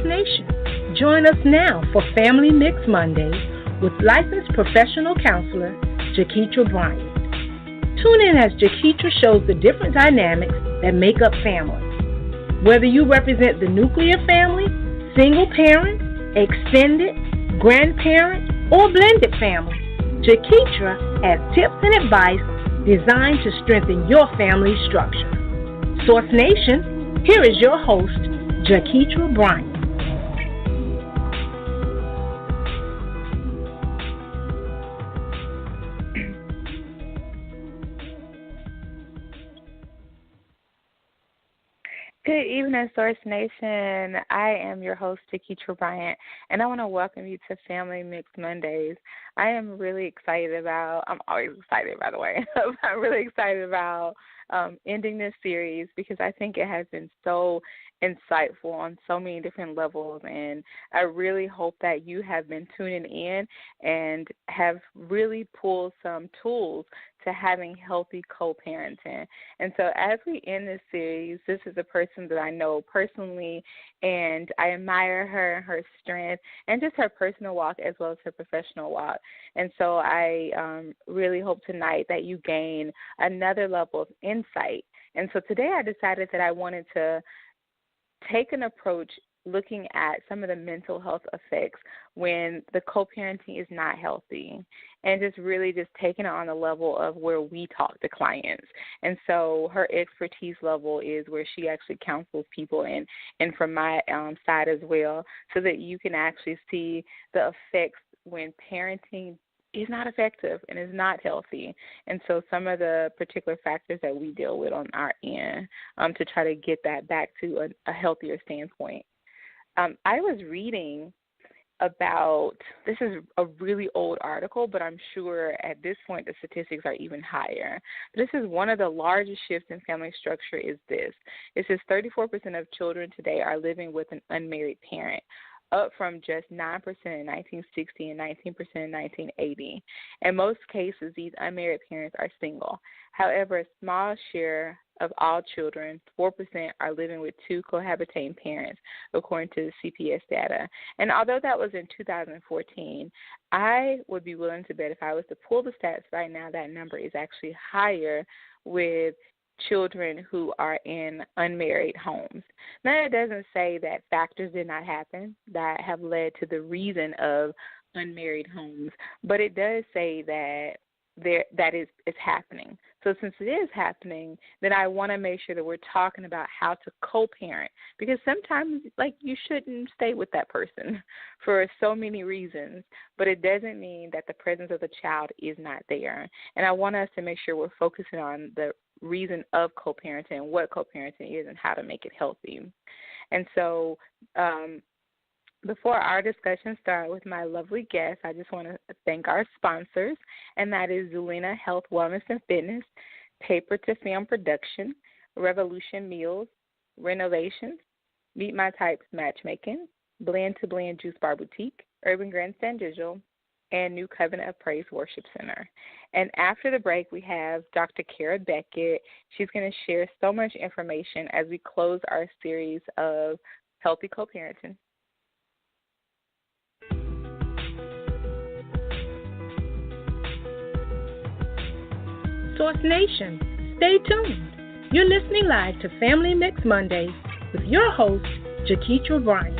Nation. Join us now for Family Mix Mondays with licensed professional counselor Jaketra Bryant. Tune in as Jaketra shows the different dynamics that make up family. Whether you represent the nuclear family, single parent, extended, grandparent, or blended family, Jaketra has tips and advice designed to strengthen your family structure. Source Nation, here is your host, Jaketra Bryant. Good evening, Source Nation. I am your host, Jaketra Bryant, and I want to welcome you to Family Mix Mondays. I'm really excited about, I'm always excited, by the way, I'm really excited about ending this series because I think it has been so insightful on so many different levels, and I really hope that you have been tuning in and have really pulled some tools to having healthy co-parenting. And so as we end this series, this is a person that I know personally, and I admire her and her strength and just her personal walk as well as her professional walk. And so I really hope tonight that you gain another level of insight. And so today I decided that I wanted to take an approach looking at some of the mental health effects when the co-parenting is not healthy, and just really just taking it on the level of where we talk to clients. And so her expertise level is where she actually counsels people, and from my side as well, so that you can actually see the effects when parenting is not effective and is not healthy. And so some of the particular factors that we deal with on our end to try to get that back to a healthier standpoint. I was reading about, this is a really old article, but I'm sure at this point the statistics are even higher. This is one of the largest shifts in family structure is this. It says 34% of children today are living with an unmarried parent, up from just 9% in 1960 and 19% in 1980. In most cases, these unmarried parents are single. However, a small share of all children, 4%, are living with two cohabitating parents, according to the CPS data. And although that was in 2014, I would be willing to bet if I was to pull the stats right now, that number is actually higher with children who are in unmarried homes. Now, it doesn't say that factors did not happen that have led to the reason of unmarried homes, but it does say that it's happening. So since it is happening, then I want to make sure that we're talking about how to co-parent, because sometimes, like, you shouldn't stay with that person for so many reasons, but it doesn't mean that the presence of the child is not there. And I want us to make sure we're focusing on the reason of co-parenting and what co-parenting is and how to make it healthy. And so before our discussion starts with my lovely guest, I just want to thank our sponsors, and that is Zulina Health, Wellness, and Fitness, Paper to Film Production, Revolution Meals, Renovations, Meet My Types Matchmaking, Blend to Blend Juice Bar Boutique, Urban Grandstand Digital, and New Covenant of Praise Worship Center. And after the break, we have Dr. Kara Beckett. She's going to share so much information as we close our series of healthy co-parenting. Source Nation, stay tuned. You're listening live to Family Mix Mondays with your host, Jaketra Bryant.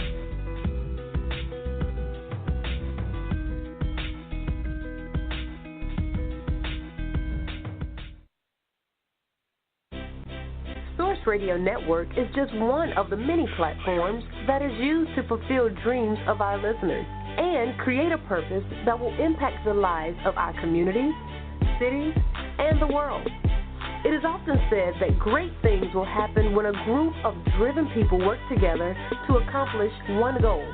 Source Radio Network is just one of the many platforms that is used to fulfill dreams of our listeners and create a purpose that will impact the lives of our communities, cities, and the world. It is often said that great things will happen when a group of driven people work together to accomplish one goal.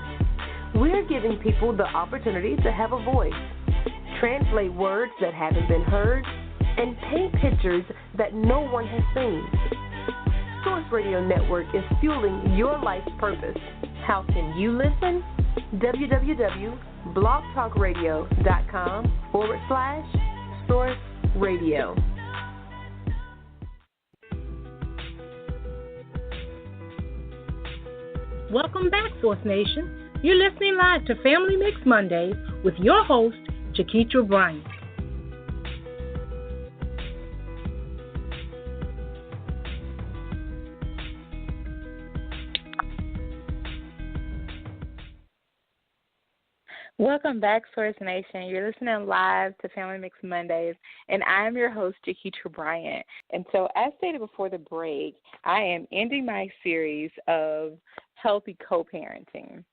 We're giving people the opportunity to have a voice, translate words that haven't been heard, and paint pictures that no one has seen. Source Radio Network is fueling your life's purpose. How can you listen? www.blogtalkradio.com/Source Radio. Welcome back, Source Nation. You're listening live to Family Mix Mondays with your host, Jaketra Bryant. Welcome back, Source Nation. You're listening live to Family Mix Mondays, and I am your host, Jaketra Bryant. And so, as stated before the break, I am ending my series of healthy co-parenting.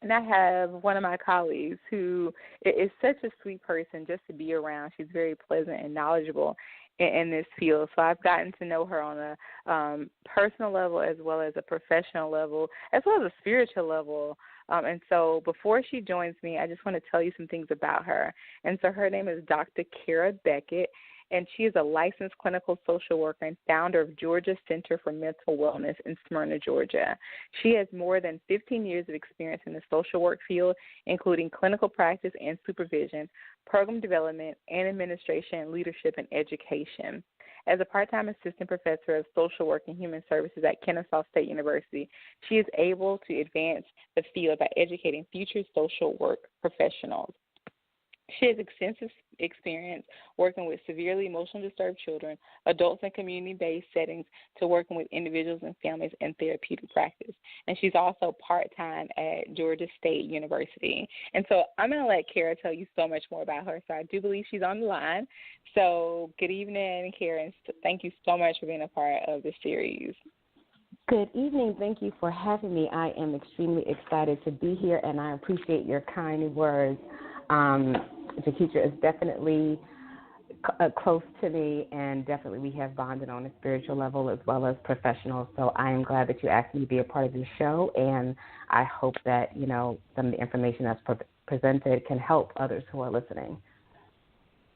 And I have one of my colleagues who is such a sweet person just to be around. She's very pleasant and knowledgeable in this field. So I've gotten to know her on a personal level as well as a professional level, as well as a spiritual level. And so before she joins me, I just want to tell you some things about her. And so her name is Dr. Kara Beckett, and she is a licensed clinical social worker and founder of Georgia Center for Mental Wellness in Smyrna, Georgia. She has more than 15 years of experience in the social work field, including clinical practice and supervision, program development, and administration, leadership, and education. As a part-time assistant professor of social work and human services at Kennesaw State University, she is able to advance the field by educating future social work professionals. She has extensive experience working with severely emotionally disturbed children, adults in community-based settings, to working with individuals and families in therapeutic practice. And she's also part-time at Georgia State University. And so I'm going to let Kara tell you so much more about her. So I do believe she's on the line. So good evening, Kara, and thank you so much for being a part of this series. Good evening. Thank you for having me. I am extremely excited to be here, and I appreciate your kind words. Jaketra is definitely close to me, and definitely we have bonded on a spiritual level as well as professional. So I am glad that you asked me to be a part of this show, and I hope that, some of the information that's presented can help others who are listening.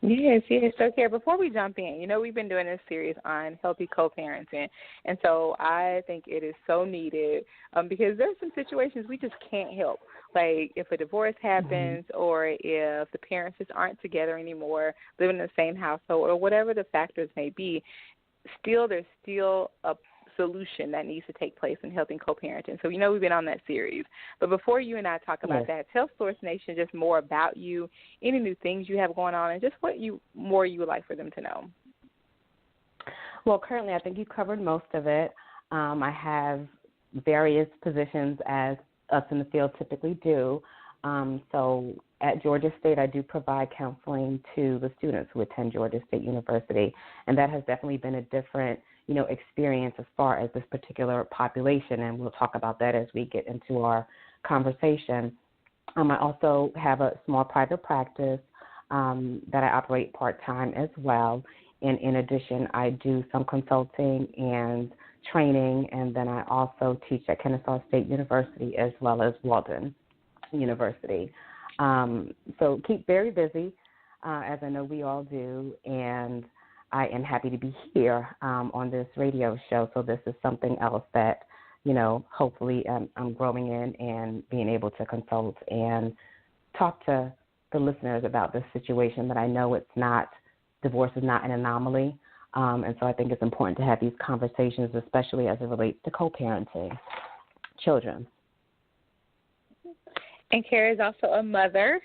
Yes. So, Kara, before we jump in, we've been doing this series on healthy co-parenting, and so I think it is so needed because there's some situations we just can't help. Like if a divorce happens or if the parents just aren't together anymore, living in the same household, or whatever the factors may be, there's still a solution that needs to take place in healthy co-parenting. So, we've been on that series. But before you and I talk about that, tell Source Nation just more about you, any new things you have going on, and just what you would like for them to know. Well, currently I think you covered most of it. I have various positions as us in the field typically do. So at Georgia State, I do provide counseling to the students who attend Georgia State University, and that has definitely been a different experience as far as this particular population, and we'll talk about that as we get into our conversation. I also have a small private practice that I operate part-time as well, and in addition, I do some consulting and training, and then I also teach at Kennesaw State University as well as Walden University. So keep very busy, as I know we all do, and I am happy to be here on this radio show. So this is something else that, hopefully I'm growing in and being able to consult and talk to the listeners about this situation that I know divorce is not an anomaly. And so I think it's important to have these conversations, especially as it relates to co-parenting children. And Kara is also a mother.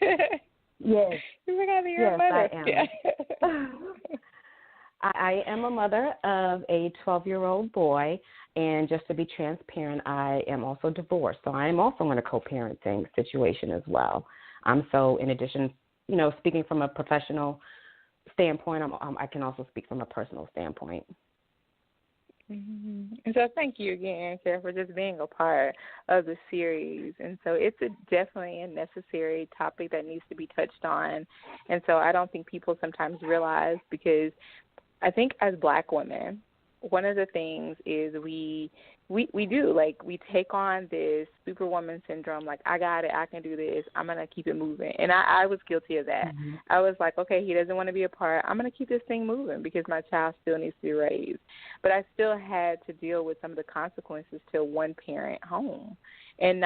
Yes. You forgot that you're a mother. I am. I am a mother of a 12-year-old boy, and just to be transparent, I am also divorced. So I am also in a co-parenting situation as well. So in addition, speaking from a professional standpoint, I can also speak from a personal standpoint. Mm-hmm. And so thank you again, Kara, for just being a part of the series. And so it's definitely a necessary topic that needs to be touched on. And so I don't think people sometimes realize, because I think as Black women, one of the things is we do, like, we take on this superwoman syndrome, like, I got it, I can do this, I'm going to keep it moving. And I was guilty of that. Mm-hmm. I was like, okay, he doesn't want to be a part, I'm going to keep this thing moving because my child still needs to be raised. But I still had to deal with some of the consequences to a one-parent home and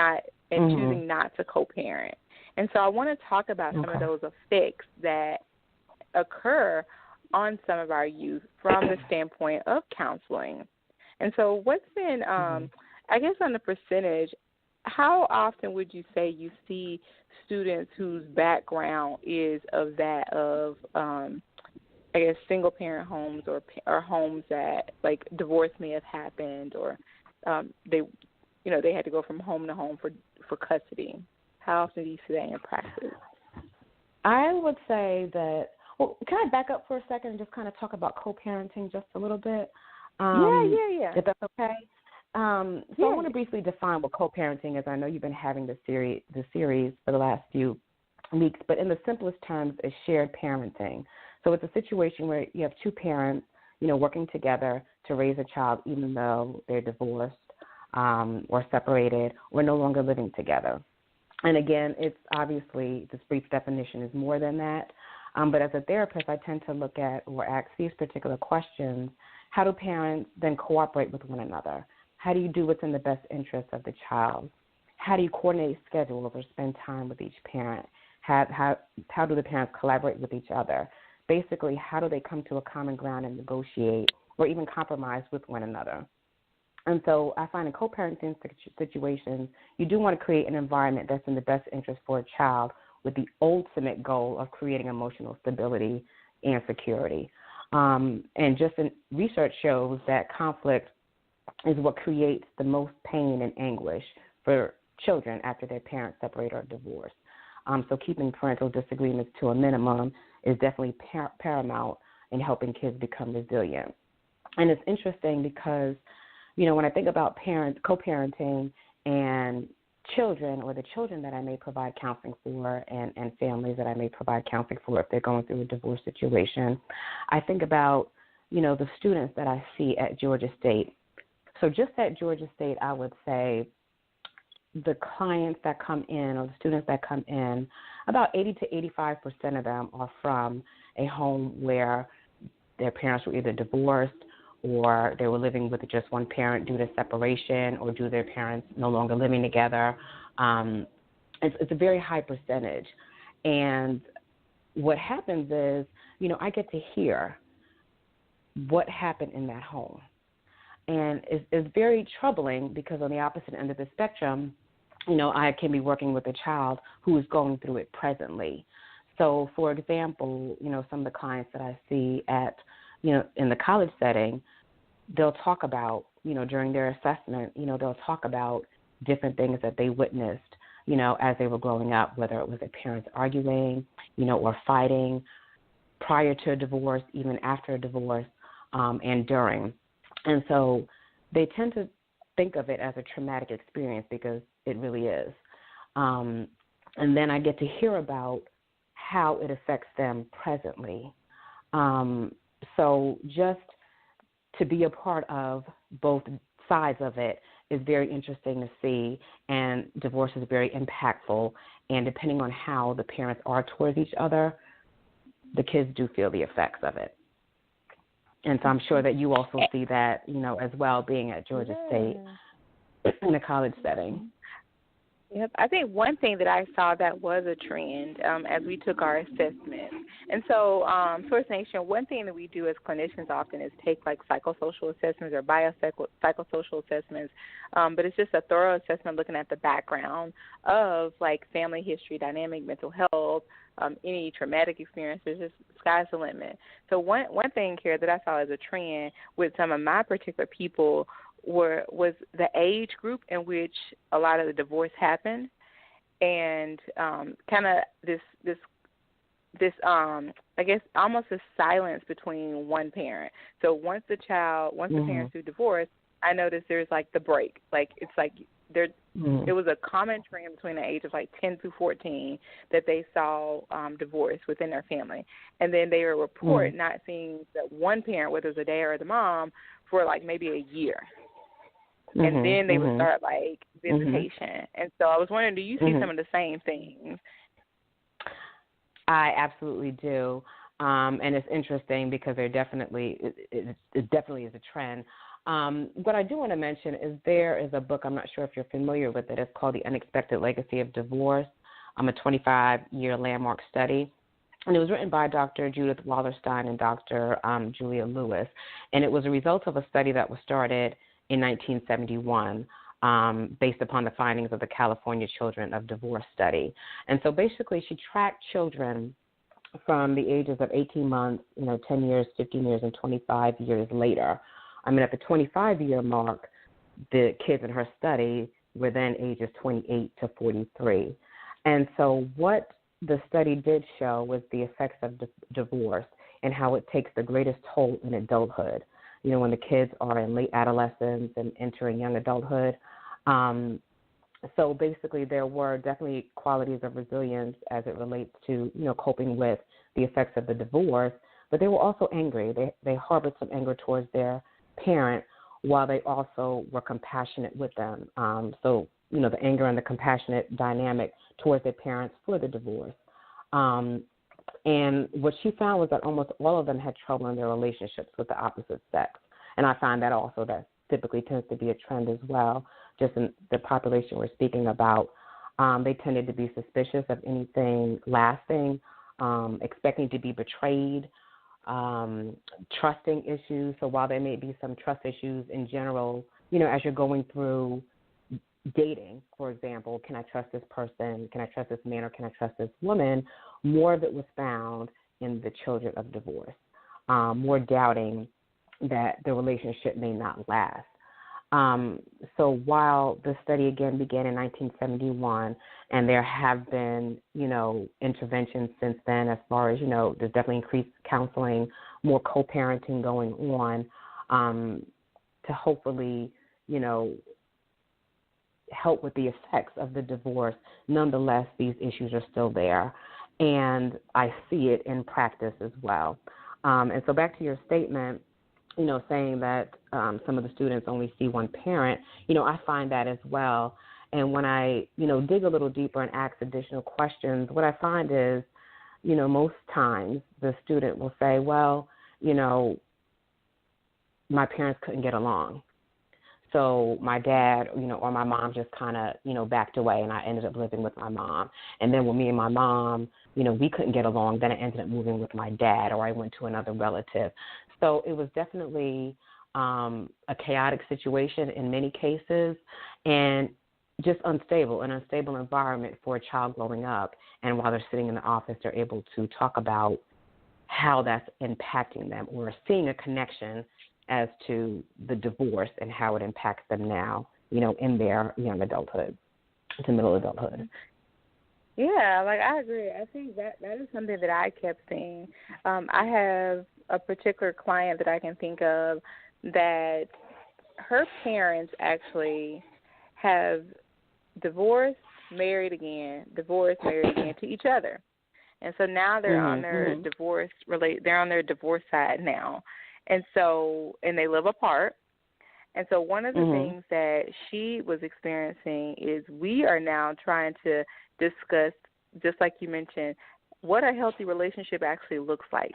choosing not to co-parent. And so I want to talk about some of those effects that occur on some of our youth from the standpoint of counseling. And so what's been, I guess on the percentage, how often would you say you see students whose background is of that of, I guess, single-parent homes or homes that, like, divorce may have happened or they had to go from home to home for custody? How often do you see that in practice? I would say that, well, can I back up for a second and just kind of talk about co-parenting just a little bit? Yeah. If that's okay. I want to briefly define what co-parenting is. I know you've been having the series for the last few weeks, but in the simplest terms, it's shared parenting. So it's a situation where you have two parents, working together to raise a child, even though they're divorced or separated or no longer living together. And again, it's obviously, this brief definition is more than that. But as a therapist, I tend to look at or ask these particular questions. How do parents then cooperate with one another? How do you do what's in the best interest of the child? How do you coordinate schedules or spend time with each parent? How do the parents collaborate with each other? Basically, how do they come to a common ground and negotiate or even compromise with one another? And so I find in co-parenting situations, you do want to create an environment that's in the best interest for a child with the ultimate goal of creating emotional stability and security. And just research shows that conflict is what creates the most pain and anguish for children after their parents separate or divorce. So keeping parental disagreements to a minimum is definitely paramount in helping kids become resilient. And it's interesting because, when I think about co-parenting and children, or the children that I may provide counseling for and families that I may provide counseling for if they're going through a divorce situation, I think about, the students that I see at Georgia State. So just at Georgia State, I would say the clients that come in or the students that come in, about 80 to 85% of them are from a home where their parents were either divorced or they were living with just one parent due to separation or due to their parents no longer living together. It's a very high percentage. And what happens is, I get to hear what happened in that home. And it's very troubling because on the opposite end of the spectrum, I can be working with a child who is going through it presently. So, for example, some of the clients that I see at, in the college setting, they'll talk about, during their assessment, they'll talk about different things that they witnessed, as they were growing up, whether it was their parents arguing, or fighting prior to a divorce, even after a divorce, and during. And so they tend to think of it as a traumatic experience because it really is. And then I get to hear about how it affects them presently. So just to be a part of both sides of it is very interesting to see, and divorce is very impactful. And depending on how the parents are towards each other, the kids do feel the effects of it. And so I'm sure that you also see that, as well, being at Georgia State in a college setting. Yep. I think one thing that I saw that was a trend as we took our assessments. And so, Source Nation, one thing that we do as clinicians often is take like psychosocial assessments or biopsychosocial assessments, but it's just a thorough assessment looking at the background of like family history, dynamic mental health, any traumatic experiences, just sky's the limit. So one thing here that I saw as a trend with some of my particular people was the age group in which a lot of the divorce happened, and kind of this I guess almost a silence between one parent. So once the parents do divorce, I noticed there's like the break. Like it's like there was a common trend between the age of like 10 through 14 that they saw divorce within their family, and then they would report not seeing that one parent, whether it was the dad or the mom, for like maybe a year. And then they would start, like, visitation. And so I was wondering, do you see some of the same things? I absolutely do. And it's interesting because it definitely is a trend. What I do want to mention is there is a book, I'm not sure if you're familiar with it. It's called The Unexpected Legacy of Divorce, a 25-year landmark study. And it was written by Dr. Judith Wallerstein and Dr. Julia Lewis. And it was a result of a study that was started in 1971 based upon the findings of the California Children of Divorce study. And so basically she tracked children from the ages of 18 months, 10 years, 15 years, and 25 years later. At the 25-year mark, the kids in her study were then ages 28 to 43. And so what the study did show was the effects of divorce and how it takes the greatest toll in adulthood, when the kids are in late adolescence and entering young adulthood. So basically there were definitely qualities of resilience as it relates to, coping with the effects of the divorce, but they were also angry. They harbored some anger towards their parent while they also were compassionate with them. So, the anger and the compassionate dynamic towards their parents for the divorce. And what she found was that almost all of them had trouble in their relationships with the opposite sex. And I find that also that typically tends to be a trend as well, just in the population we're speaking about. They tended to be suspicious of anything lasting, expecting to be betrayed, trusting issues. So while there may be some trust issues in general, as you're going through dating, for example, can I trust this person? Can I trust this man or can I trust this woman? More of it was found in the children of divorce, more doubting that the relationship may not last. So while the study again began in 1971, and there have been, interventions since then as far as, there's definitely increased counseling, more co-parenting going on to hopefully, help with the effects of the divorce. Nonetheless, these issues are still there, and I see it in practice as well. And so back to your statement, saying that some of the students only see one parent, I find that as well. And when I, dig a little deeper and ask additional questions, what I find is, most times the student will say, well, my parents couldn't get along. So my dad, or my mom just kind of, backed away, and I ended up living with my mom. And then when me and my mom, we couldn't get along, then I ended up moving with my dad, or I went to another relative. So it was definitely a chaotic situation in many cases, and just an unstable environment for a child growing up. And while they're sitting in the office, they're able to talk about how that's impacting them, or seeing a connection as to the divorce and how it impacts them now, in their young adulthood to middle adulthood. Yeah, I agree. I think that is something that I kept seeing. I have a particular client that I can think of that her parents actually have divorced, married again to each other. And so now they're on their they're on their divorce side now. And so, and they live apart. And so one of the things that she was experiencing is we are now trying to discuss, just like you mentioned, what a healthy relationship actually looks like.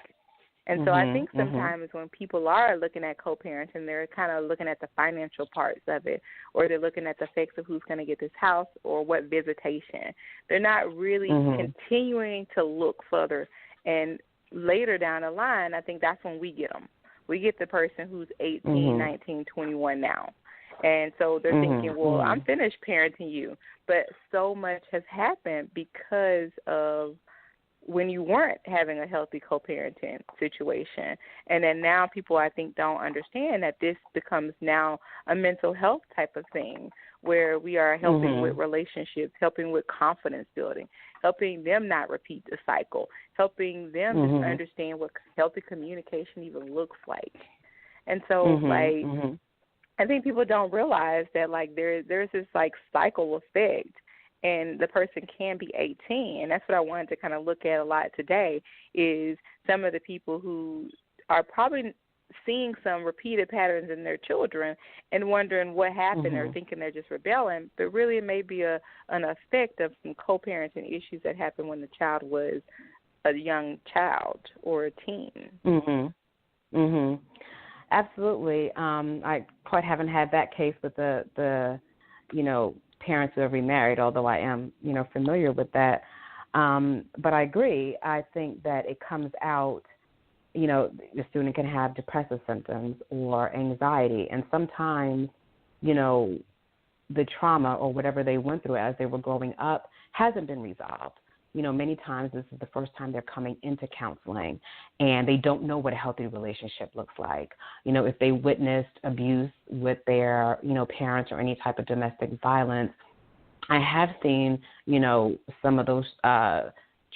And so I think sometimes when people are looking at co-parenting, they're kind of looking at the financial parts of it, or they're looking at the effects of who's going to get this house or what visitation. They're not really continuing to look further. And later down the line, I think that's when we get them. We get the person who's 18, 19, 21 now. And so they're thinking, well, I'm finished parenting you. But so much has happened because of when you weren't having a healthy co-parenting situation. And then now people, I think, don't understand that this becomes now a mental health type of thing, where we are helping with relationships, helping with confidence building, helping them not repeat the cycle, helping them just understand what healthy communication even looks like. And so, I think people don't realize that, there's this, cycle effect, and the person can be 18. And that's what I wanted to kind of look at a lot today, is some of the people who are probably seeing some repeated patterns in their children and wondering what happened, or thinking they're just rebelling, but really it may be an effect of some co-parenting issues that happened when the child was a young child or a teen. Absolutely. I quite haven't had that case with the parents who have remarried, although I am, familiar with that. But I agree. I think that it comes out, the student can have depressive symptoms or anxiety. And sometimes, the trauma or whatever they went through as they were growing up hasn't been resolved. Many times this is the first time they're coming into counseling, and they don't know what a healthy relationship looks like. If they witnessed abuse with their, parents or any type of domestic violence, I have seen, some of those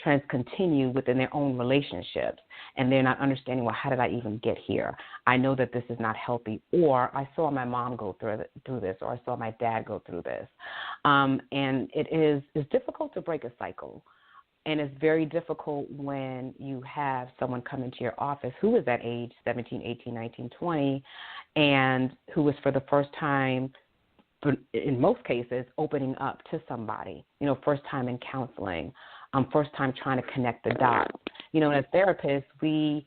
trends continue within their own relationships, and they're not understanding, well, how did I even get here? I know that this is not healthy, or I saw my mom go through this, or I saw my dad go through this. And it's difficult to break a cycle. And it's very difficult when you have someone come into your office who is that age, 17, 18, 19, 20, and who is for the first time, in most cases, opening up to somebody, first time in counseling, first time trying to connect the dots. As therapists, we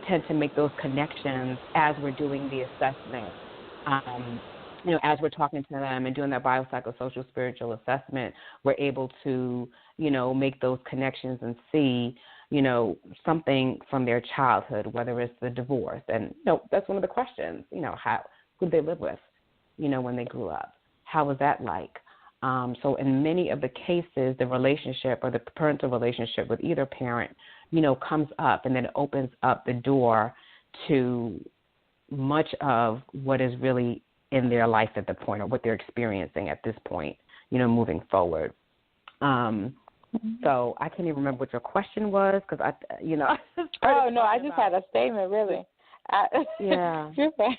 tend to make those connections as we're doing the assessment. As we're talking to them and doing that biopsychosocial spiritual assessment, we're able to, make those connections and see, something from their childhood, whether it's the divorce. And, that's one of the questions, who did they live with, when they grew up? How was that like? So in many of the cases, the relationship or the parental relationship with either parent, comes up, and then it opens up the door to much of what is really in their life at the point, or what they're experiencing at this point, moving forward. So I can't even remember what your question was, because Oh, no, I just had a statement, really. Yeah. You're fine.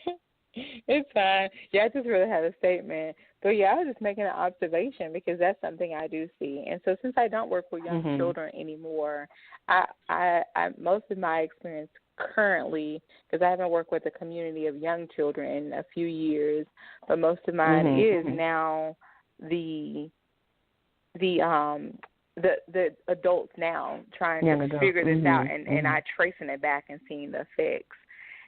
It's fine. Yeah, I just really had a statement. But, yeah, I was just making an observation, because that's something I do see. And so since I don't work with young children anymore, I most of my experience currently, because I haven't worked with a community of young children in a few years, but most of mine is now the adults now trying to figure this out, and I tracing it back and seeing the effects.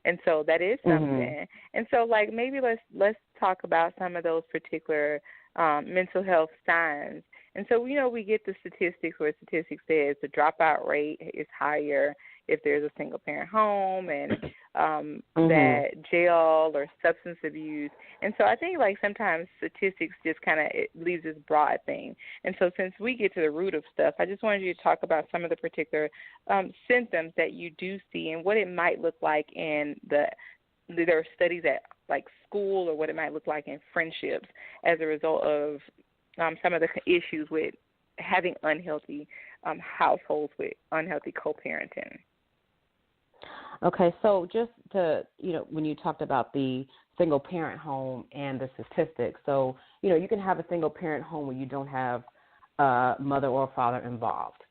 And so that is something. And so, like, maybe let's talk about some of those particular mental health signs. And so, we get the statistics where statistics says the dropout rate is higher if there's a single-parent home, and that jail or substance abuse. And so I think, like, sometimes statistics just kind of leaves this broad thing. And so since we get to the root of stuff, I just wanted you to talk about some of the particular symptoms that you do see and what it might look like in there are studies at, like, school, or what it might look like in friendships as a result of some of the issues with having unhealthy households with unhealthy co-parenting. Okay, so just to, when you talked about the single-parent home and the statistics, so, you can have a single-parent home where you don't have a mother or a father involved.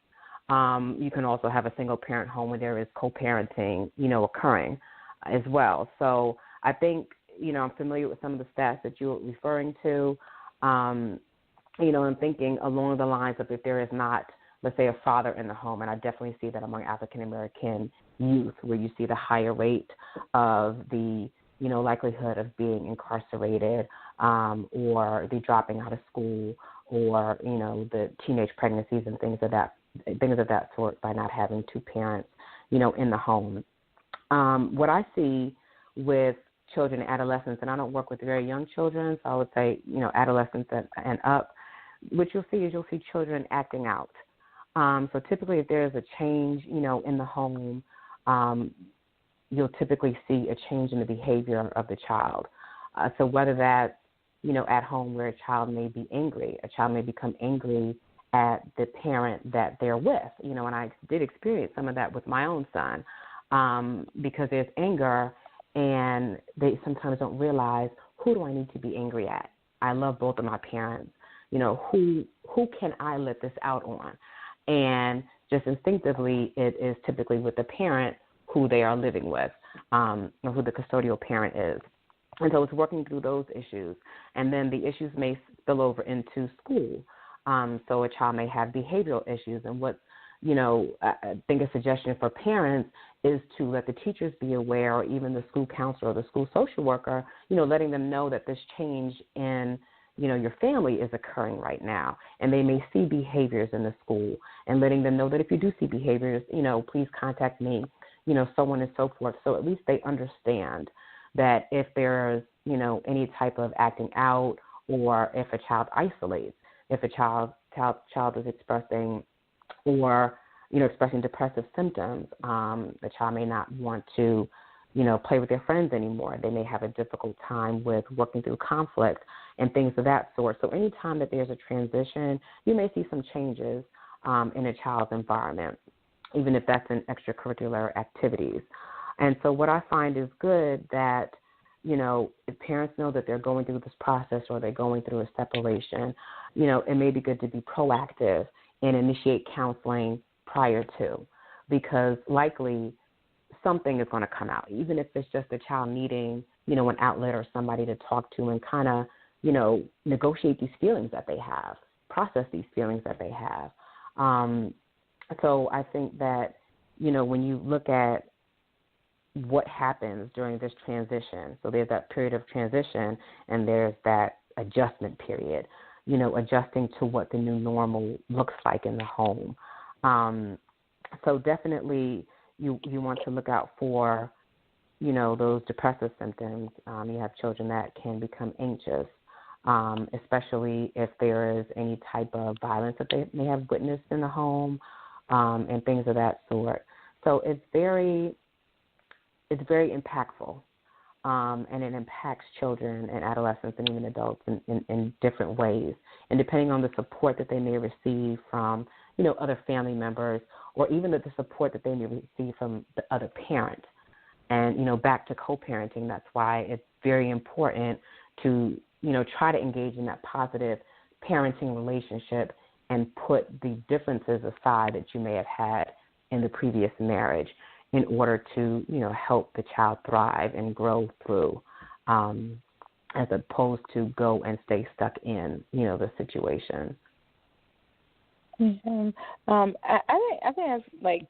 You can also have a single-parent home where there is co-parenting, occurring as well. So I think, I'm familiar with some of the stats that you're referring to, and thinking along the lines of if there is not, let's say, a father in the home, and I definitely see that among African-American youth, where you see the higher rate of the, likelihood of being incarcerated, or the dropping out of school, or, the teenage pregnancies and things of that sort by not having two parents, in the home. What I see with children and adolescents, and I don't work with very young children, so I would say, adolescents and up, what you'll see is children acting out. So typically if there's a change, in the home, you'll typically see a change in the behavior of the child. So whether that's, at home where a child may be angry, a child may become angry at the parent that they're with, and I did experience some of that with my own son, because there's anger and they sometimes don't realize, who do I need to be angry at? I love both of my parents. Who can I let this out on? And just instinctively, it is typically with the parent who they are living with, or who the custodial parent is. And so it's working through those issues. And then the issues may spill over into school. So a child may have behavioral issues. And what, I think a suggestion for parents is to let the teachers be aware, or even the school counselor or the school social worker, letting them know that this change in your family is occurring right now, and they may see behaviors in the school, and letting them know that if you do see behaviors, please contact me, so on and so forth. So at least they understand that if there's, any type of acting out or if a child isolates, if a child is expressing or, expressing depressive symptoms, the child may not want to, play with their friends anymore. They may have a difficult time with working through conflict and things of that sort. So anytime that there's a transition, you may see some changes in a child's environment, even if that's in extracurricular activities. And so what I find is good that, if parents know that they're going through this process or they're going through a separation, it may be good to be proactive and initiate counseling prior to, because likely something is going to come out, even if it's just a child needing, an outlet or somebody to talk to and kind of, negotiate these feelings that they have, process these feelings that they have. So I think that, when you look at what happens during this transition, so there's that period of transition and there's that adjustment period, adjusting to what the new normal looks like in the home. So definitely you want to look out for, those depressive symptoms. You have children that can become anxious, especially if there is any type of violence that they may have witnessed in the home, and things of that sort. So it's very impactful, and it impacts children and adolescents and even adults in different ways. And depending on the support that they may receive from, other family members, or even the support that they may receive from the other parent. And, back to co-parenting, that's why it's very important to, try to engage in that positive parenting relationship and put the differences aside that you may have had in the previous marriage in order to, help the child thrive and grow through, as opposed to go and stay stuck in, the situation. Mm-hmm. I think that's like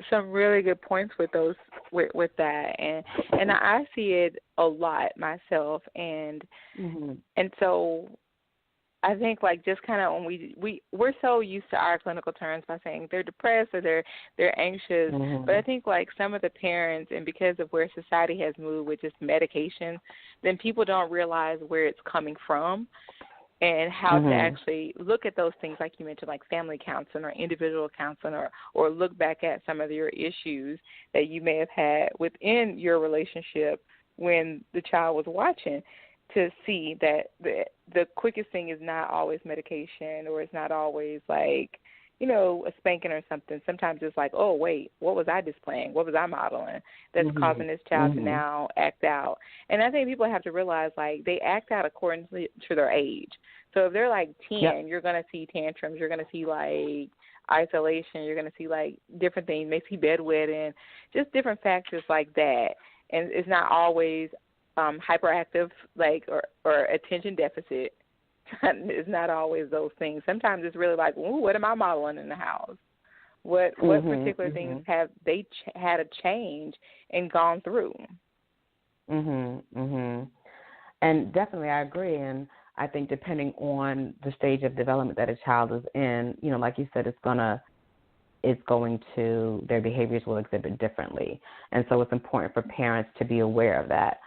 some really good points with those with that, and I see it a lot myself, and so I think like just kind of when we're so used to our clinical terms by saying they're depressed or they're anxious, but I think like some of the parents, and because of where society has moved with just medication, then people don't realize where it's coming from and how to actually look at those things like you mentioned, like family counseling or individual counseling, or look back at some of your issues that you may have had within your relationship when the child was watching, to see that the quickest thing is not always medication, or it's not always like, a spanking or something. Sometimes it's like, oh, wait, what was I displaying? What was I modeling that's causing this child to now act out? And I think people have to realize, like, they act out according to their age. So if they're like 10, you're going to see tantrums. You're going to see, like, isolation. You're going to see, like, different things, maybe bedwetting, just different factors like that. And it's not always hyperactive, like, or attention deficit. It's not always those things. Sometimes it's really like, ooh, what am I modeling in the house? What particular things have they had a change and gone through? And definitely, I agree. And I think depending on the stage of development that a child is in, like you said, their behaviors will exhibit differently. And so it's important for parents to be aware of that.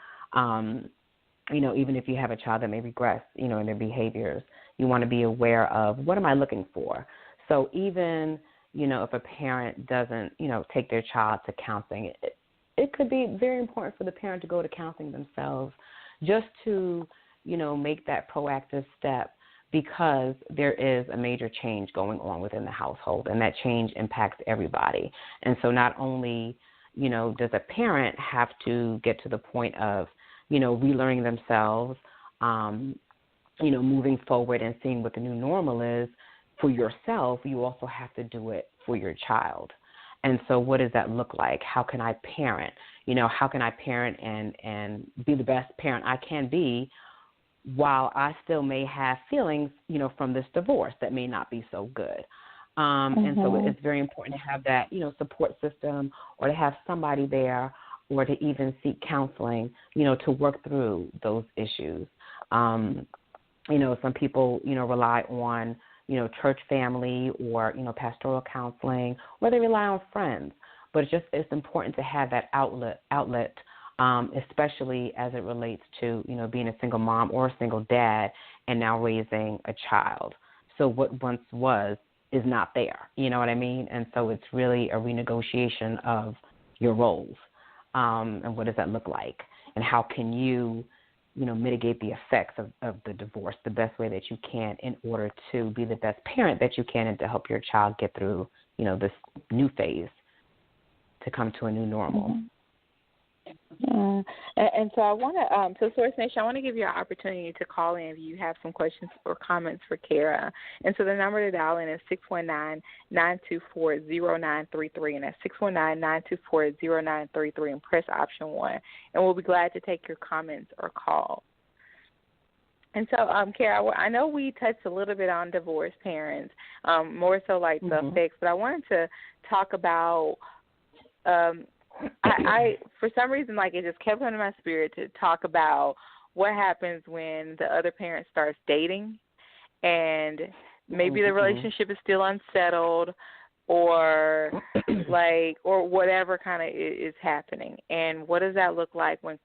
Even if you have a child that may regress, in their behaviors, you want to be aware of, what am I looking for? So even, if a parent doesn't, take their child to counseling, it could be very important for the parent to go to counseling themselves, just to, make that proactive step, because there is a major change going on within the household, and that change impacts everybody. And so not only, does a parent have to get to the point of, relearning themselves, moving forward and seeing what the new normal is for yourself, you also have to do it for your child. And so what does that look like? How can I parent? How can I parent and be the best parent I can be while I still may have feelings, from this divorce that may not be so good? And so it's very important to have that, support system, or to have somebody there, or to even seek counseling, to work through those issues. Some people, rely on, church family, or, pastoral counseling, or they rely on friends. But it's important to have that outlet especially as it relates to, being a single mom or a single dad and now raising a child. So what once was is not there, you know what I mean? And so it's really a renegotiation of your roles, and what does that look like? And how can you, mitigate the effects of the divorce the best way that you can in order to be the best parent that you can and to help your child get through, this new phase to come to a new normal. Mm-hmm. And so I want to, so Source Nation, I want to give you an opportunity to call in if you have some questions or comments for Kara. And so the number to dial in is 619-924-0933, and that's 619-924-0933, and press option 1. And we'll be glad to take your comments or calls. And so, Kara, I know we touched a little bit on divorced parents, more so like the effects, but I wanted to talk about I for some reason, like, it just kept coming to my spirit to talk about what happens when the other parent starts dating and maybe the relationship is still unsettled or whatever kind of is happening. And what does that look like when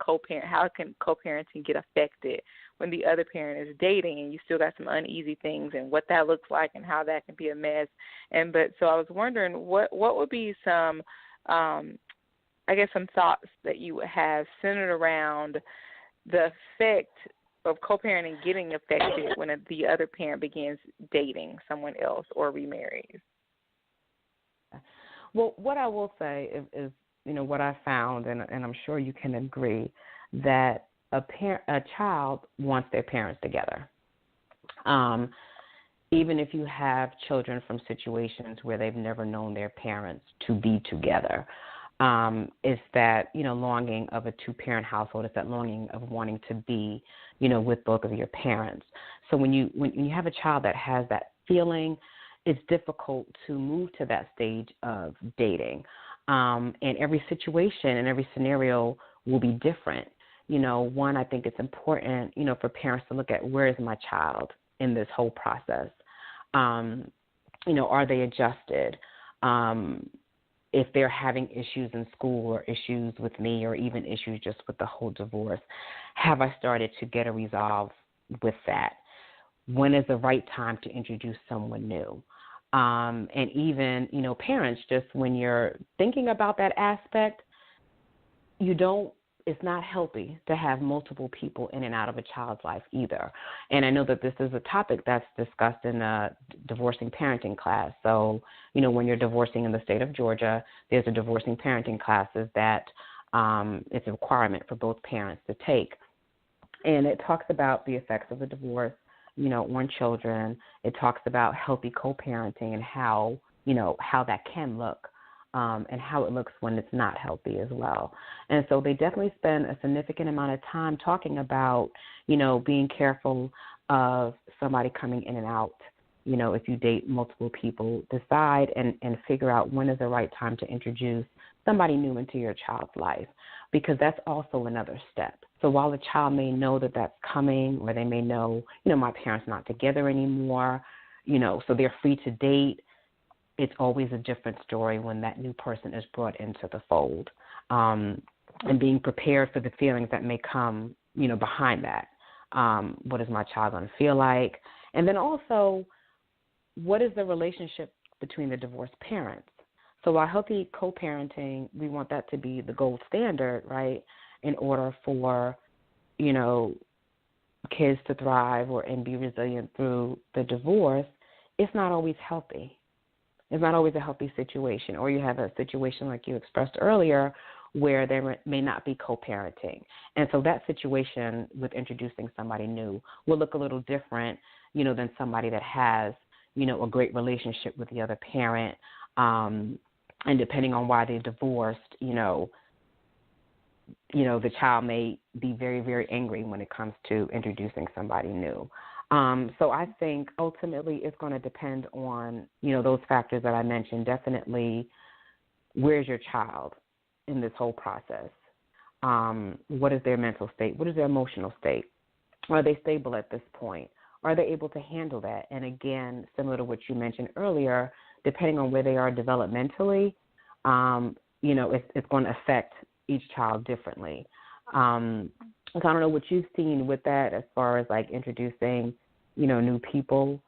how can co-parenting get affected when the other parent is dating and you still got some uneasy things, and what that looks like and how that can be a mess. So I was wondering what would be some some thoughts that you would have centered around the effect of co-parenting getting affected when the other parent begins dating someone else or remarries. Well, what I will say is what I found, and I'm sure you can agree, that a child wants their parents together. Even if you have children from situations where they've never known their parents to be together. It's that, longing of a two-parent household. It's that longing of wanting to be, with both of your parents. So when you have a child that has that feeling, it's difficult to move to that stage of dating. And every situation and every scenario will be different. One, I think it's important, for parents to look at where is my child in this whole process. Are they adjusted? If they're having issues in school or issues with me or even issues just with the whole divorce, have I started to get a resolve with that? When is the right time to introduce someone new? And even, parents, just when you're thinking about that aspect, it's not healthy to have multiple people in and out of a child's life either. And I know that this is a topic that's discussed in a divorcing parenting class. So, when you're divorcing in the state of Georgia, there's a divorcing parenting classes that it's a requirement for both parents to take. And it talks about the effects of the divorce, on children. It talks about healthy co-parenting and how that can look. And how it looks when it's not healthy as well. And so they definitely spend a significant amount of time talking about, being careful of somebody coming in and out. If you date multiple people, decide and figure out when is the right time to introduce somebody new into your child's life, because that's also another step. So while the child may know that that's coming, or they may know, my parents not together anymore, so they're free to date, it's always a different story when that new person is brought into the fold, and being prepared for the feelings that may come, behind that. What is my child going to feel like? And then also, what is the relationship between the divorced parents? So while healthy co-parenting, we want that to be the gold standard, right, in order for, kids to thrive and be resilient through the divorce, it's not always healthy. It's not always a healthy situation, or you have a situation like you expressed earlier where there may not be co-parenting. And so that situation with introducing somebody new will look a little different, than somebody that has, a great relationship with the other parent. And depending on why they're divorced, the child may be very, very angry when it comes to introducing somebody new. So I think ultimately it's going to depend on, those factors that I mentioned. Definitely, where's your child in this whole process? What is their mental state? What is their emotional state? Are they stable at this point? Are they able to handle that? And again, similar to what you mentioned earlier, depending on where they are developmentally, it's going to affect each child differently. So I don't know what you've seen with that as far as like introducing, new people.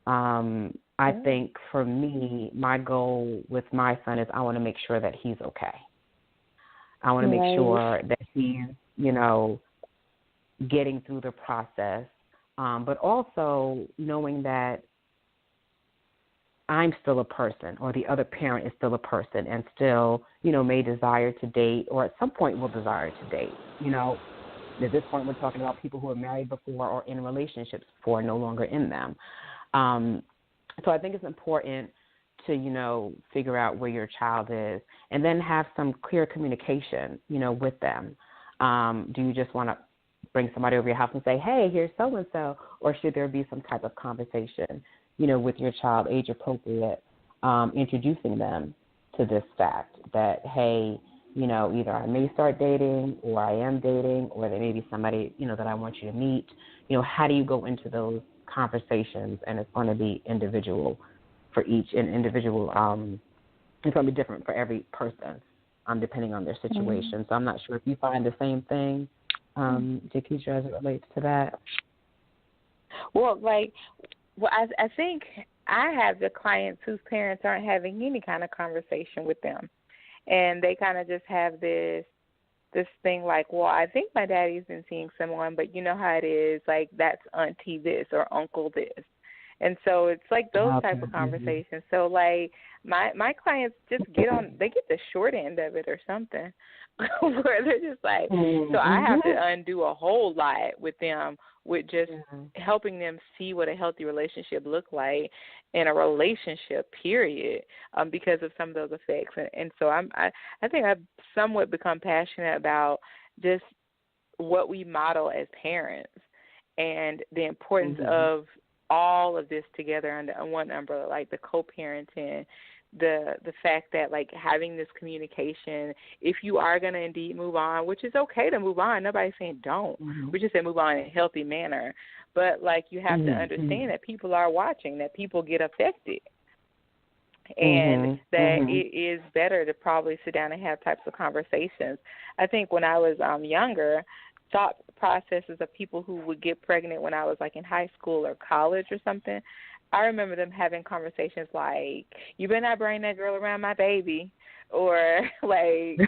I think for me, my goal with my son is I want to make sure that he's okay. I want to make sure that he's, getting through the process, but also knowing that I'm still a person, or the other parent is still a person and still, may desire to date, or at some point will desire to date. At this point we're talking about people who are married before or in relationships before, no longer in them. So I think it's important to, figure out where your child is and then have some clear communication, with them. Do you just want to bring somebody over your house and say, hey, here's so-and-so, or should there be some type of conversation, with your child, age appropriate, introducing them to this fact that, hey, either I may start dating or I am dating, or there may be somebody, that I want you to meet. How do you go into those conversations? And it's going to be individual for each, and individual, it's going to be different for every person, depending on their situation. So I'm not sure if you find the same thing, Jaketra, as it relates to that. Well, I think I have the clients whose parents aren't having any kind of conversation with them, and they kind of just have this thing like, well, I think my daddy's been seeing someone, but you know how it is, like that's auntie this or uncle this. And so it's like those type of conversations. So like my clients just get the short end of it or something, where they're just like, so I have to undo a whole lot with them, with just helping them see what a healthy relationship look like in a relationship, period, because of some of those effects. And so I think I've somewhat become passionate about just what we model as parents and the importance of all of this together under one umbrella, like the co-parenting, the fact that like having this communication, if you are going to indeed move on, which is okay to move on, nobody's saying don't. We just say move on in a healthy manner. But like you have to understand that people are watching, that people get affected. And that it is better to probably sit down and have types of conversations. I think when I was younger, thought processes of people who would get pregnant when I was like in high school or college or something, I remember them having conversations like, you better not bring that girl around my baby, or like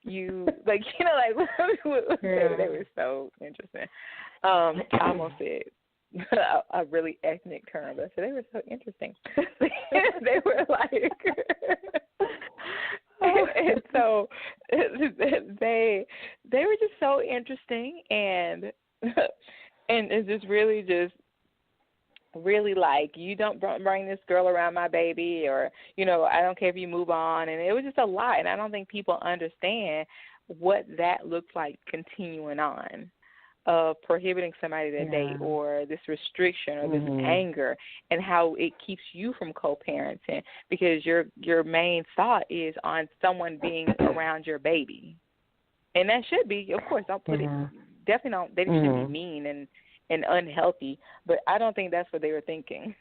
you, like, like they were so interesting. I almost said a really ethnic term, but they were so interesting. They were like, and so they were just so interesting, and it's just really like, you don't bring this girl around my baby, or I don't care if you move on, and it was just a lot, and I don't think people understand what that looks like continuing on, of prohibiting somebody to date, or this restriction, or this anger, and how it keeps you from co-parenting, because your main thought is on someone being around your baby. And that should be, of course, don't put it, definitely don't, they shouldn't be mean and unhealthy, but I don't think that's what they were thinking.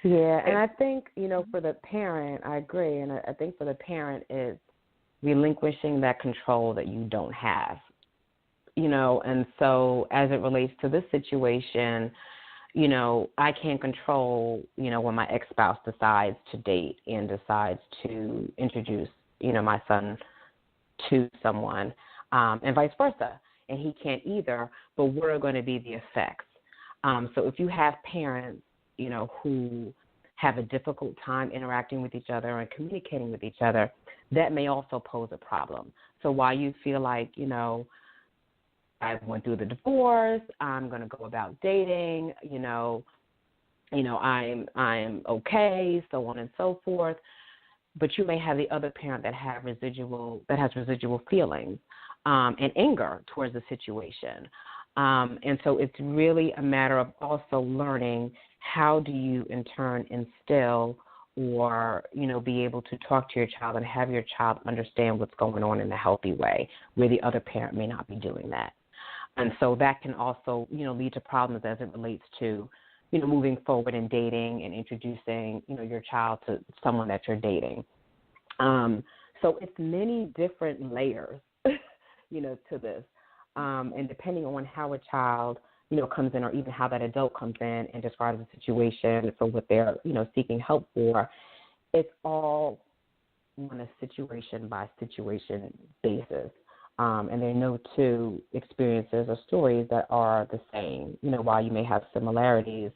Yeah, and I think, for the parent, I agree, and I think for the parent is relinquishing that control that you don't have. And so as it relates to this situation, I can't control, when my ex-spouse decides to date and decides to introduce, my son to someone, and vice versa. And he can't either, but what are going to be the effects? So if you have parents, who have a difficult time interacting with each other and communicating with each other, that may also pose a problem. So while you feel like, I went through the divorce, I'm going to go about dating, I'm okay, so on and so forth. But you may have the other parent that has residual feelings and anger towards the situation. And so it's really a matter of also learning how do you in turn instill or, be able to talk to your child and have your child understand what's going on in a healthy way where the other parent may not be doing that. And so that can also, lead to problems as it relates to, moving forward in dating and introducing, your child to someone that you're dating. So it's many different layers to this. And depending on how a child, comes in, or even how that adult comes in and describes the situation for what they're, seeking help for, it's all on a situation-by-situation basis. And there are no two experiences or stories that are the same. While you may have similarities,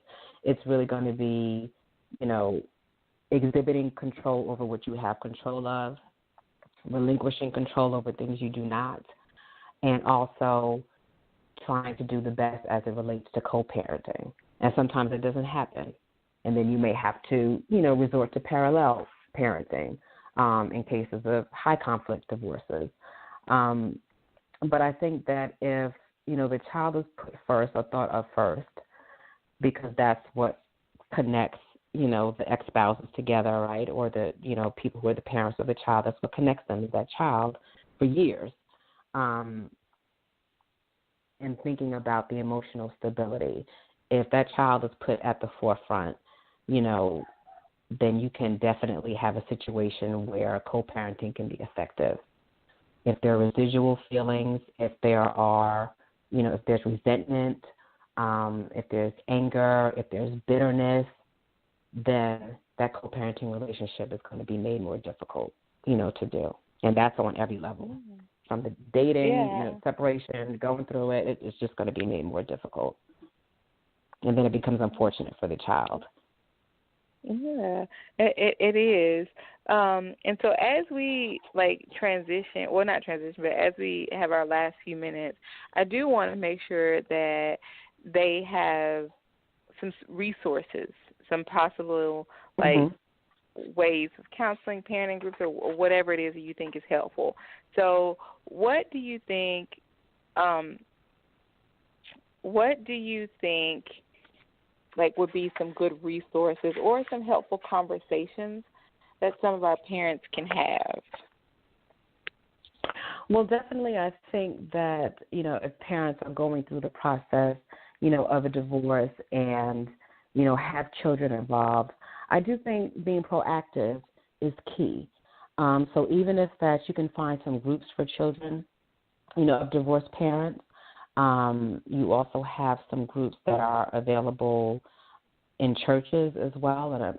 it's really going to be, exhibiting control over what you have control of, relinquishing control over things you do not, and also trying to do the best as it relates to co-parenting. And sometimes it doesn't happen. And then you may have to, resort to parallel parenting in cases of high conflict divorces. But I think that if, the child is put first or thought of first, because that's what connects, the ex-spouses together, right, or the, people who are the parents of the child, that's what connects them is that child for years. And thinking about the emotional stability, if that child is put at the forefront, then you can definitely have a situation where co-parenting can be effective. If there are residual feelings, if there are, if there's resentment, if there's anger, if there's bitterness, then that co-parenting relationship is going to be made more difficult, to do. And that's on every level. From the dating, separation, going through it, it's just going to be made more difficult. And then it becomes unfortunate for the child. Yeah, it is. And so as we, transition, well, not transition, but as we have our last few minutes, I do want to make sure that they have some resources, some possible, ways of counseling, parenting groups, or whatever it is that you think is helpful. So what do you think would be some good resources or some helpful conversations that some of our parents can have? Well, definitely I think that, if parents are going through the process, of a divorce and, have children involved, I do think being proactive is key. So even if that you can find some groups for children, of divorced parents, you also have some groups that are available in churches as well,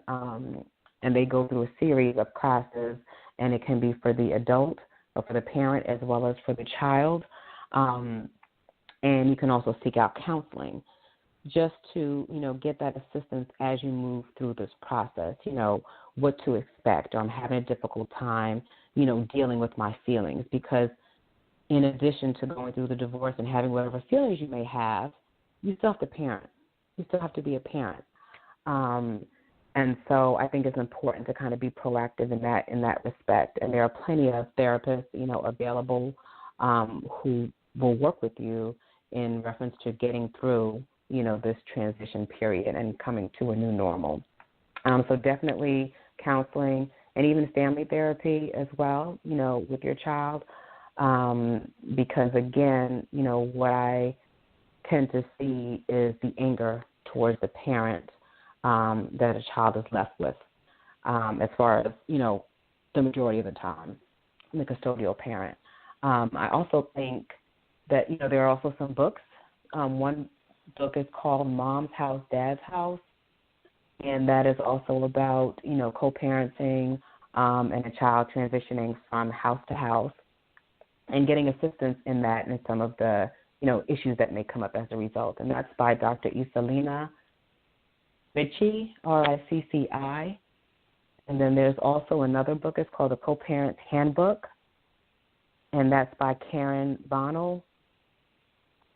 and they go through a series of classes, and it can be for the adult or for the parent as well as for the child. And you can also seek out counseling just to, get that assistance as you move through this process, what to expect. Or I'm having a difficult time, dealing with my feelings, because in addition to going through the divorce and having whatever feelings you may have, you still have to parent. You still have to be a parent. And so I think it's important to kind of be proactive in that respect. And there are plenty of therapists, available who will work with you in reference to getting through, this transition period and coming to a new normal. So definitely counseling and even family therapy as well, with your child. Because again, what I tend to see is the anger towards the parent that a child is left with, as far as, the majority of the time, the custodial parent. I also think that, there are also some books. One book is called Mom's House, Dad's House, and that is also about, co-parenting and a child transitioning from house to house and getting assistance in that and some of the, issues that may come up as a result. And that's by Dr. Isalina Ricci, R-I-C-C-I. And then there's also another book. It's called The Co-Parent's Handbook, and that's by Karen Bonnell.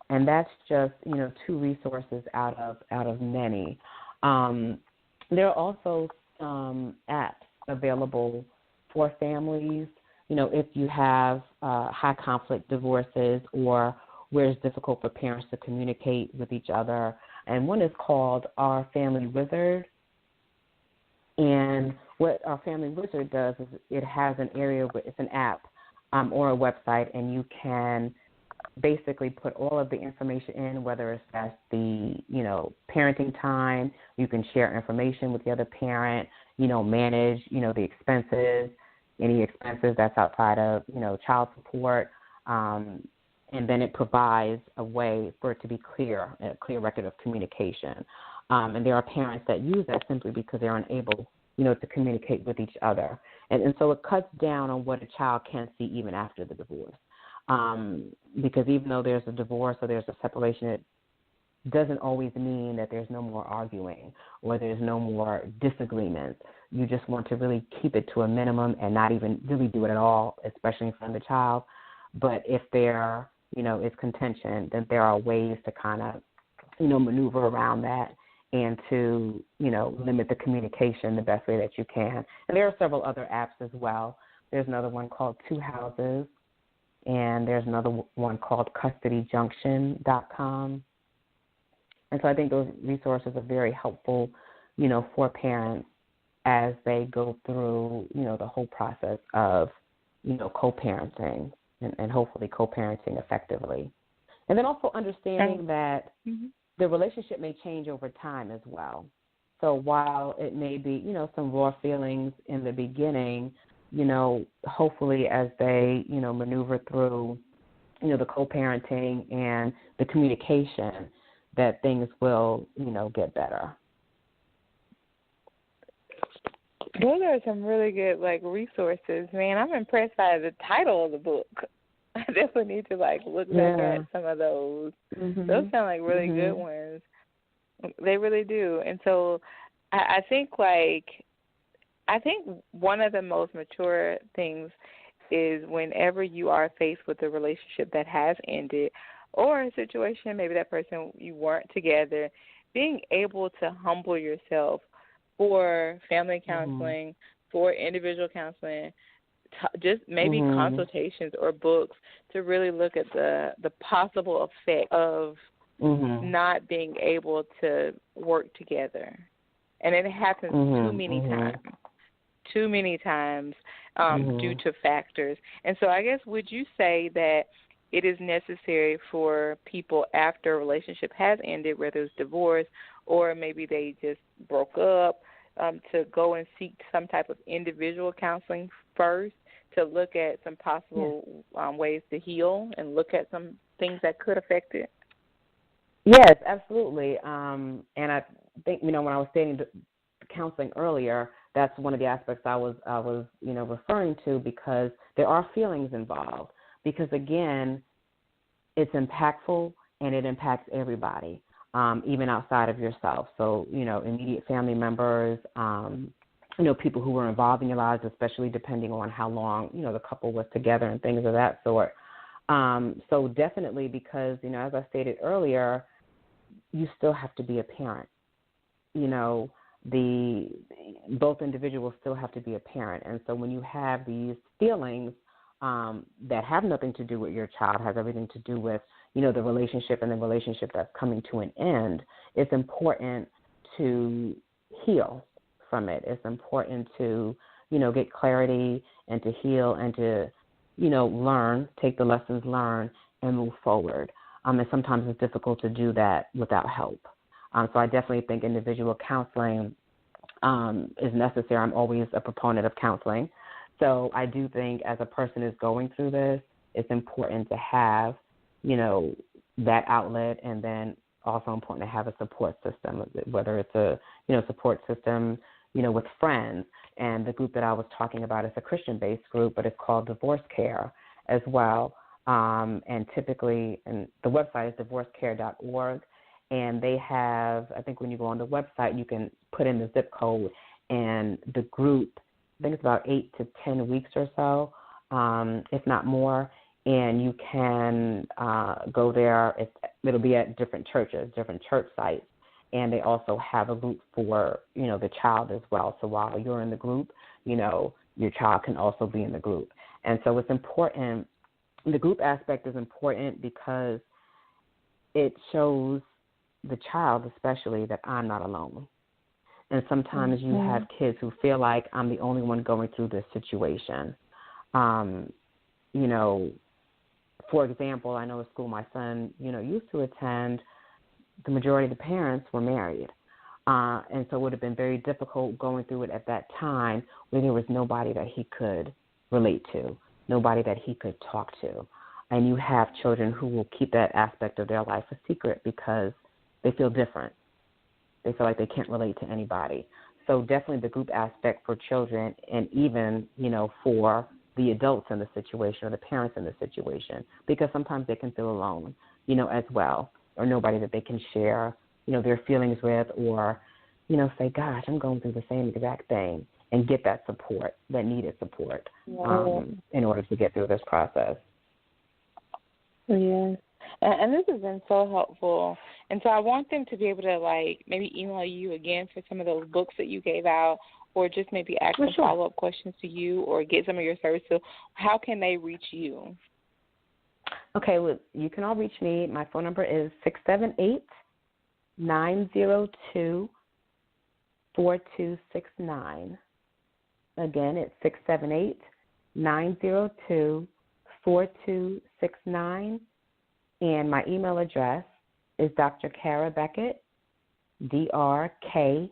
And that's just, two resources out of many. There are also some apps available for families, if you have high conflict divorces or where it's difficult for parents to communicate with each other. And one is called Our Family Wizard. And what Our Family Wizard does is it has an area where it's an app or a website, and you can basically put all of the information in, whether it's that's the, parenting time. You can share information with the other parent, manage, the expenses, any expenses that's outside of, child support. And then it provides a way for it to be clear, a clear record of communication. And there are parents that use that simply because they're unable, to communicate with each other. And so it cuts down on what a child can't see even after the divorce. Because even though there's a divorce or there's a separation, it doesn't always mean that there's no more arguing or there's no more disagreements. You just want to really keep it to a minimum and not even really do it at all, especially in front of the child. But if there, is contention, then there are ways to kind of, maneuver around that and to, limit the communication the best way that you can. And there are several other apps as well. There's another one called Two Houses, and there's another one called CustodyJunction.com. And so I think those resources are very helpful, for parents as they go through, the whole process of, co-parenting and hopefully co-parenting effectively. And then also understanding that the relationship may change over time as well. So while it may be, some raw feelings in the beginning, hopefully as they, maneuver through, the co-parenting and the communication, that things will, get better. Those are some really good, resources. Man, I'm impressed by the title of the book. I definitely need to, look back at some of those. Those sound like really good ones. They really do. And so I think one of the most mature things is whenever you are faced with a relationship that has ended or a situation, maybe that person, you weren't together, being able to humble yourself for family counseling, for individual counseling, just maybe consultations or books to really look at the possible effect of not being able to work together. And it happens too many times due to factors. And so I guess, would you say that it is necessary for people after a relationship has ended, whether it's divorce or maybe they just broke up, to go and seek some type of individual counseling first to look at some possible ways to heal and look at some things that could affect it? Yes, absolutely. And I think, when I was stating counseling earlier, that's one of the aspects I was referring to, because there are feelings involved. Because, again, it's impactful and it impacts everybody, even outside of yourself. So, immediate family members, people who were involved in your lives, especially depending on how long, the couple was together and things of that sort. So definitely, because, as I stated earlier, you still have to be a parent. Both individuals still have to be a parent. And so when you have these feelings that have nothing to do with your child, has everything to do with, the relationship and the relationship that's coming to an end, it's important to heal from it. It's important to, get clarity and to heal and to, learn, take the lessons learned and move forward. And sometimes it's difficult to do that without help. So I definitely think individual counseling is necessary. I'm always a proponent of counseling. So I do think as a person is going through this, it's important to have, that outlet, and then also important to have a support system, whether it's a, support system, with friends. And the group that I was talking about is a Christian-based group, but it's called Divorce Care as well. And typically, and the website is divorcecare.org. And they have, I think when you go on the website, you can put in the zip code, and the group, I think it's about 8 to 10 weeks or so, if not more. And you can go there. It'll be at different churches, different church sites. And they also have a group for, the child as well. So while you're in the group, your child can also be in the group. And so it's important. The group aspect is important because it shows the child especially that I'm not alone. And sometimes you have kids who feel like I'm the only one going through this situation. For example, I know at school my son, used to attend, the majority of the parents were married. And so it would have been very difficult going through it at that time when there was nobody that he could relate to, nobody that he could talk to. and you have children who will keep that aspect of their life a secret because they feel different. They feel like they can't relate to anybody. So definitely the group aspect for children, and even, for the adults in the situation or the parents in the situation, because sometimes they can feel alone, as well, or nobody that they can share, their feelings with, or, say, gosh, I'm going through the same exact thing, and get that support, that needed support, in order to get through this process. Yes. And this has been so helpful. And so I want them to be able to, maybe email you again for some of those books that you gave out, or just maybe ask some follow-up questions to you, or get some of your services. So how can they reach you? Okay, well, you can all reach me. My phone number is 678-902-4269. Again, it's 678-902-4269. And my email address is Dr. Kara Beckett, DrKaraBeckett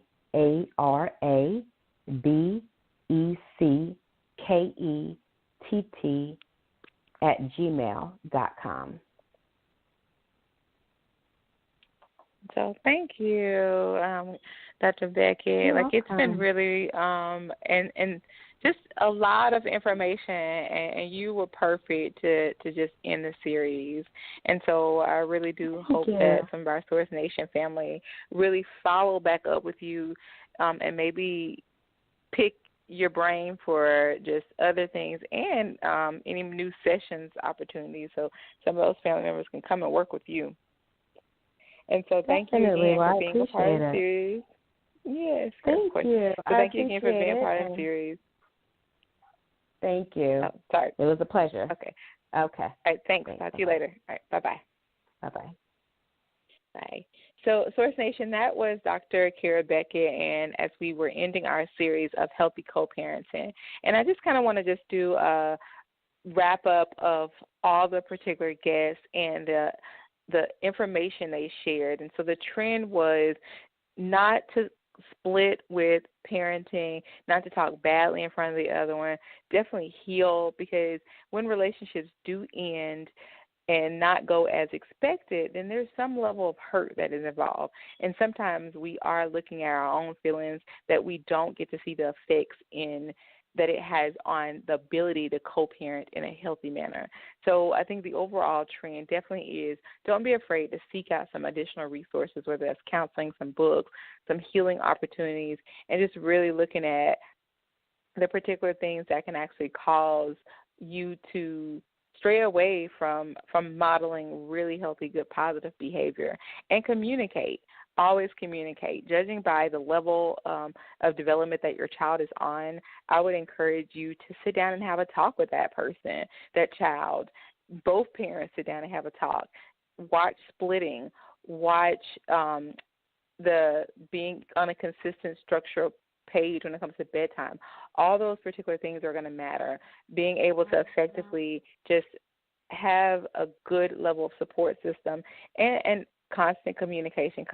@gmail.com. So thank you, Dr. Beckett. It's been really and just a lot of information, and you were perfect to just end the series. And so I really do hope that some of our Source Nation family really follow back up with you, and maybe pick your brain for just other things, and any new sessions opportunities, so some of those family members can come and work with you. And so thank you again for being a part of the series. Yes, thank you. So thank you again for being a part of the series. Thank you. Oh, sorry. It was a pleasure. Okay. All right, thanks. Talk to you later. All right, bye-bye. Bye-bye. Bye. So, Source Nation, that was Dr. Kara Beckett, and as we were ending our series of healthy co-parenting, and I just kind of want to just do a wrap-up of all the particular guests and the information they shared. And so the trend was not to split with parenting, not to talk badly in front of the other one, definitely heal, because when relationships do end and not go as expected, then there's some level of hurt that is involved. And sometimes we are looking at our own feelings that we don't get to see the effects that it has on the ability to co-parent in a healthy manner. So I think the overall trend definitely is, don't be afraid to seek out some additional resources, whether that's counseling, some books, some healing opportunities, and just really looking at the particular things that can actually cause you to stray away from modeling really healthy, good, positive behavior, and communicate. Always communicate. Judging by the level of development that your child is on, I would encourage you to sit down and have a talk with that person, that child. Both parents sit down and have a talk. Watch splitting. Watch the being on a consistent structural page when it comes to bedtime. All those particular things are going to matter. Being able to effectively just have a good level of support system and constant communication.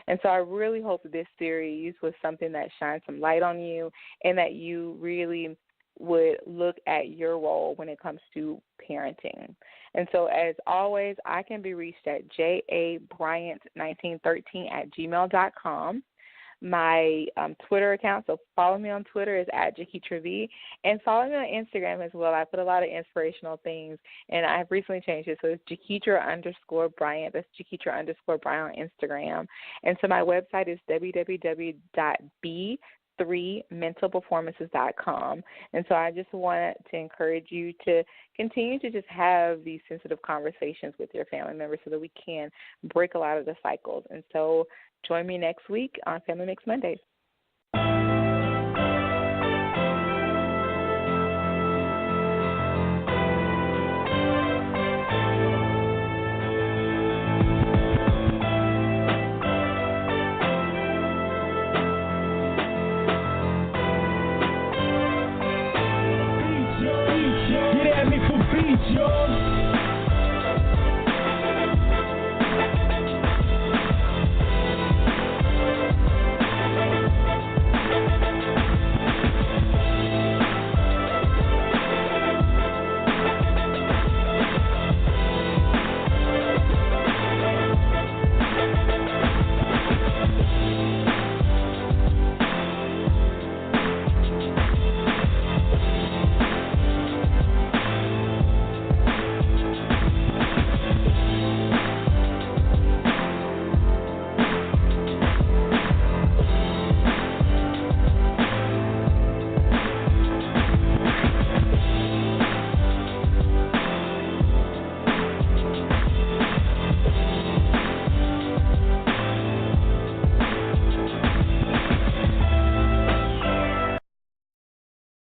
And so I really hope that this series was something that shines some light on you, and that you really would look at your role when it comes to parenting. And so, as always, I can be reached at jabryant1913@gmail.com. My Twitter account, so follow me on Twitter, is @JaketraV, and follow me on Instagram as well. I put a lot of inspirational things, and I've recently changed it, so it's Jaketra_Bryant. That's Jaketra_Bryant on Instagram. And so my website is www.b3mentalperformances.com. And so I just want to encourage you to continue to just have these sensitive conversations with your family members so that we can break a lot of the cycles. And so join me next week on Family Mix Mondays.